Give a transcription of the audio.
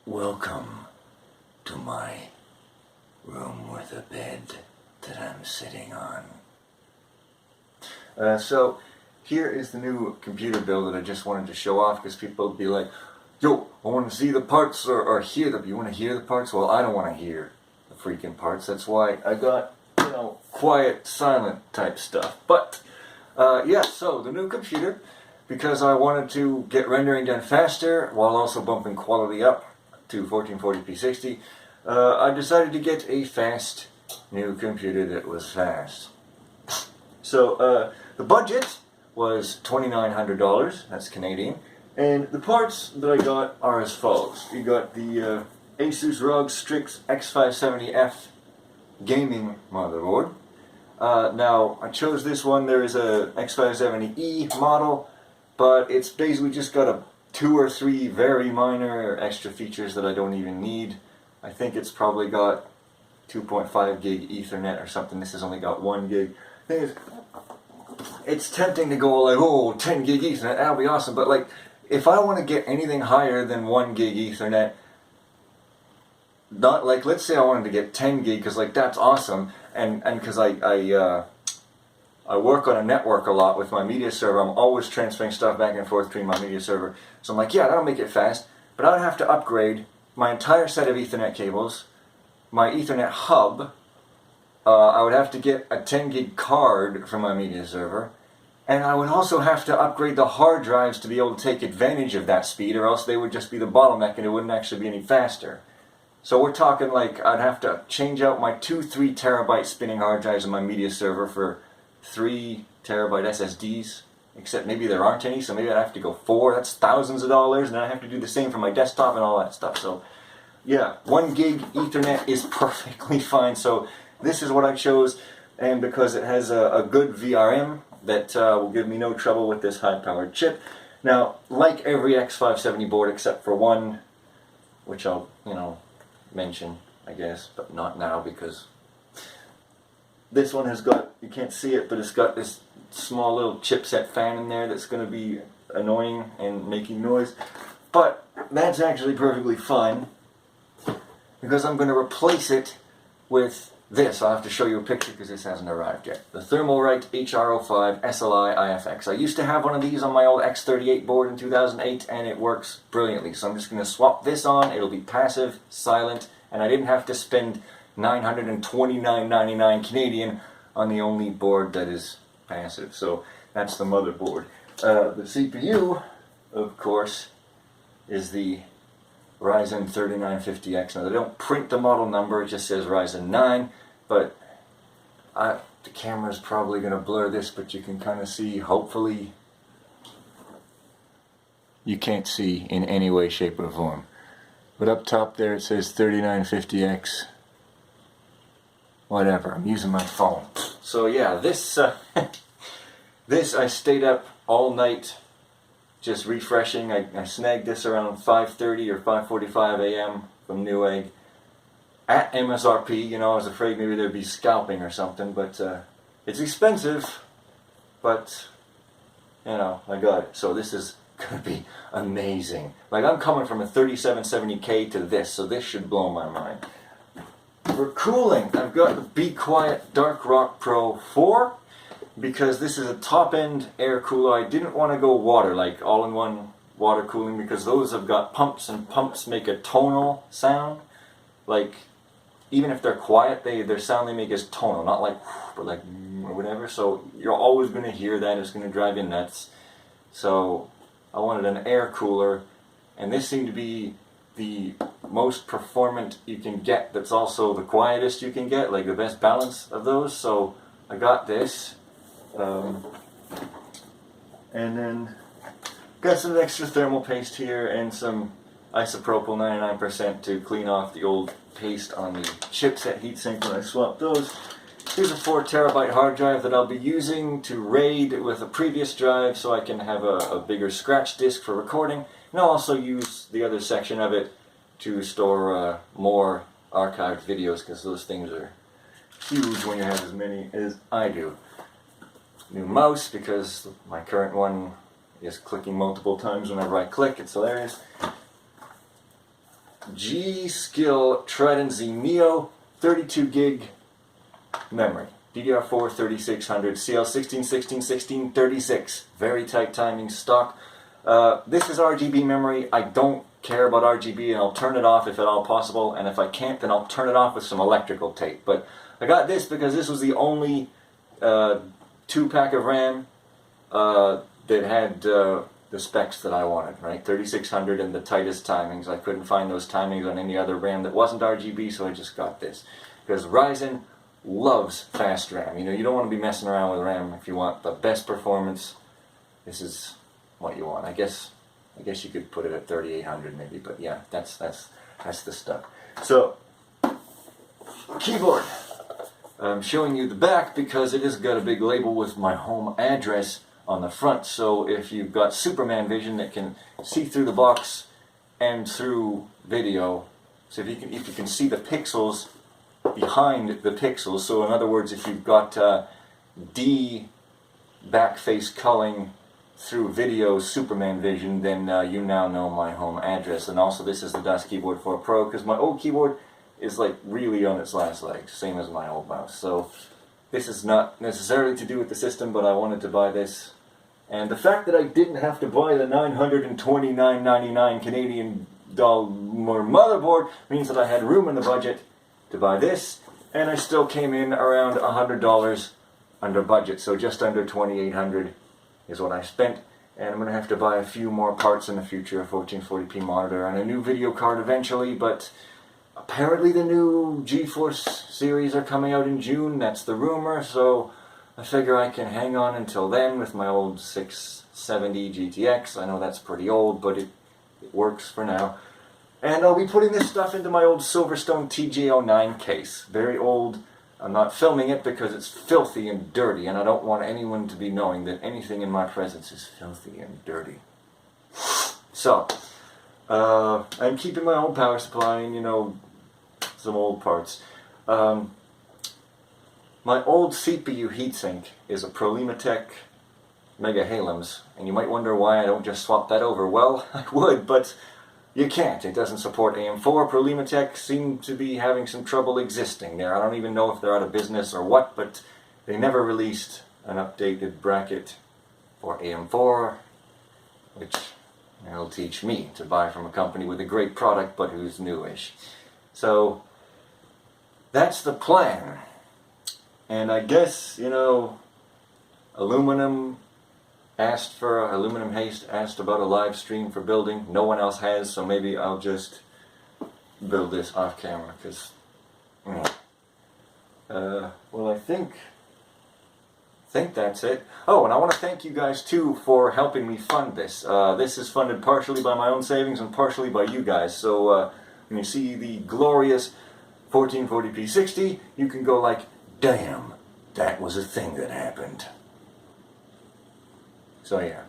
Welcome to my room with a bed that I'm sitting on. So here is the new computer build that I just wanted to show off because people would be like, yo, I want to see the parts or hear them. You want to hear the parts? Well, I don't want to hear the freaking parts. That's why I got, quiet, silent type stuff. But, yeah, so the new computer, because I wanted to get rendering done faster while also bumping quality up to 1440p 60, I decided to get a fast new computer that was fast. So the budget was $2,900, that's Canadian, and the parts that I got are as follows. You got the Asus ROG Strix X570F gaming motherboard. Now I chose this one. There is a X570E model, but it's basically just got 2 or 3 very minor extra features that I don't even need. I think it's probably got 2.5 gig Ethernet or something. This has only got 1 gig. Thing is, it's tempting to go like, oh, 10 gig Ethernet, that'll be awesome. But like, if I want to get anything higher than 1 gig Ethernet, not like, let's say I wanted to get 10 gig, because like that's awesome, and because I work on a network a lot with my media server. I'm always transferring stuff back and forth between my media server. So I'm like, yeah, that'll make it fast, but I would have to upgrade my entire set of Ethernet cables, my Ethernet hub. I would have to get a 10 gig card from my media server, and I would also have to upgrade the hard drives to be able to take advantage of that speed, or else they would just be the bottleneck and it wouldn't actually be any faster. So we're talking like I'd have to change out my 2-3 terabyte spinning hard drives in my media server for 3 terabyte SSDs, except maybe there aren't any, so maybe I'd have to go 4. That's thousands of dollars, and then I have to do the same for my desktop and all that stuff. So yeah, 1 gig Ethernet is perfectly fine. So this is what I chose, and because it has a good VRM that will give me no trouble with this high-powered chip. Now, like every X570 board except for one, which I'll, mention, I guess, but not now because this one has got, you can't see it, but it's got this small little chipset fan in there that's going to be annoying and making noise. But that's actually perfectly fine because I'm going to replace it with this. I'll have to show you a picture because this hasn't arrived yet. The Thermalright HR05 SLI IFX. I used to have one of these on my old X38 board in 2008 and it works brilliantly. So I'm just going to swap this on. It'll be passive, silent, and I didn't have to spend $929.99 Canadian on the only board that is passive. So that's the motherboard. The CPU, of course, is the Ryzen 3950X. Now they don't print the model number, it just says Ryzen 9, but the camera's probably going to blur this, but you can kind of see, hopefully. You can't see in any way, shape, or form. But up top there it says 3950X. Whatever, I'm using my phone. So yeah, this I stayed up all night just refreshing. I snagged this around 5:30 or 5:45 a.m. from Newegg at MSRP. I was afraid maybe there'd be scalping or something, but it's expensive, but I got it. So this is gonna be amazing. Like, I'm coming from a 3770K to this, so this should blow my mind. For cooling, I've got the Be Quiet Dark Rock Pro 4. Because this is a top-end air cooler. I didn't want to go water, like all-in-one water cooling, because those have got pumps, and pumps make a tonal sound. Like, even if they're quiet, their sound they make is tonal, not like, but like, or whatever. So you're always going to hear that. It's going to drive you nuts. So I wanted an air cooler, and this seemed to be the most performant you can get. That's also the quietest you can get, like the best balance of those. So I got this. And then got some extra thermal paste here and some isopropyl 99% to clean off the old paste on the chipset heatsink when I swapped those. Here's a 4 terabyte hard drive that I'll be using to RAID with a previous drive so I can have a bigger scratch disk for recording, and I'll also use the other section of it to store more archived videos, because those things are huge when you have as many as I do. New mouse, because my current one is clicking multiple times whenever I click. It's hilarious. G-Skill Trident Z Neo 32 gig memory. DDR4 3600, CL16, 16, 16, 36. Very tight timing, stock. This is RGB memory. I don't care about RGB, and I'll turn it off if at all possible, and if I can't, then I'll turn it off with some electrical tape. But I got this because this was the only 2-pack of RAM that had the specs that I wanted, right? 3600 and the tightest timings. I couldn't find those timings on any other RAM that wasn't RGB, so I just got this. Because Ryzen loves fast RAM. You know, you don't want to be messing around with RAM. If you want the best performance, this is what you want. I guess you could put it at 3800 maybe, but yeah, that's the stuff. So, keyboard. I'm showing you the back because it has got a big label with my home address on the front. So if you've got Superman vision that can see through the box and through video, so if you can see the pixels behind the pixels. So in other words, if you've got D back face culling through video Superman vision, then you now know my home address. And also this is the DOS Keyboard 4 Pro, because my old keyboard is like really on its last legs, same as my old mouse. So this is not necessarily to do with the system, but I wanted to buy this. And the fact that I didn't have to buy the $929.99 Canadian dollar motherboard means that I had room in the budget to buy this, and I still came in around $100 under budget, so just under $2,800 is what I spent. And I'm going to have to buy a few more parts in the future, a 1440p monitor and a new video card eventually, but apparently the new GeForce series are coming out in June, that's the rumor, so I figure I can hang on until then with my old 670 GTX. I know that's pretty old, but it works for now. And I'll be putting this stuff into my old Silverstone TJ09 case. Very old. I'm not filming it because it's filthy and dirty, and I don't want anyone to be knowing that anything in my presence is filthy and dirty. So, I'm keeping my old power supply and, you know, some old parts. My old CPU heatsink is a Prolimatech Mega Halims, and you might wonder why I don't just swap that over. Well, I would, but you can't. It doesn't support AM4. Prolimatech seem to be having some trouble existing there. I don't even know if they're out of business or what, but they never released an updated bracket for AM4, which will teach me to buy from a company with a great product but who's newish. So that's the plan. And I guess, you know, Aluminum Haste asked about a live stream for building. No one else has, so maybe I'll just build this off camera, because well, I think that's it. Oh, and I want to thank you guys too for helping me fund this. This is funded partially by my own savings and partially by you guys. So when you see the glorious 1440p 60, you can go like, damn, that was a thing that happened. So yeah.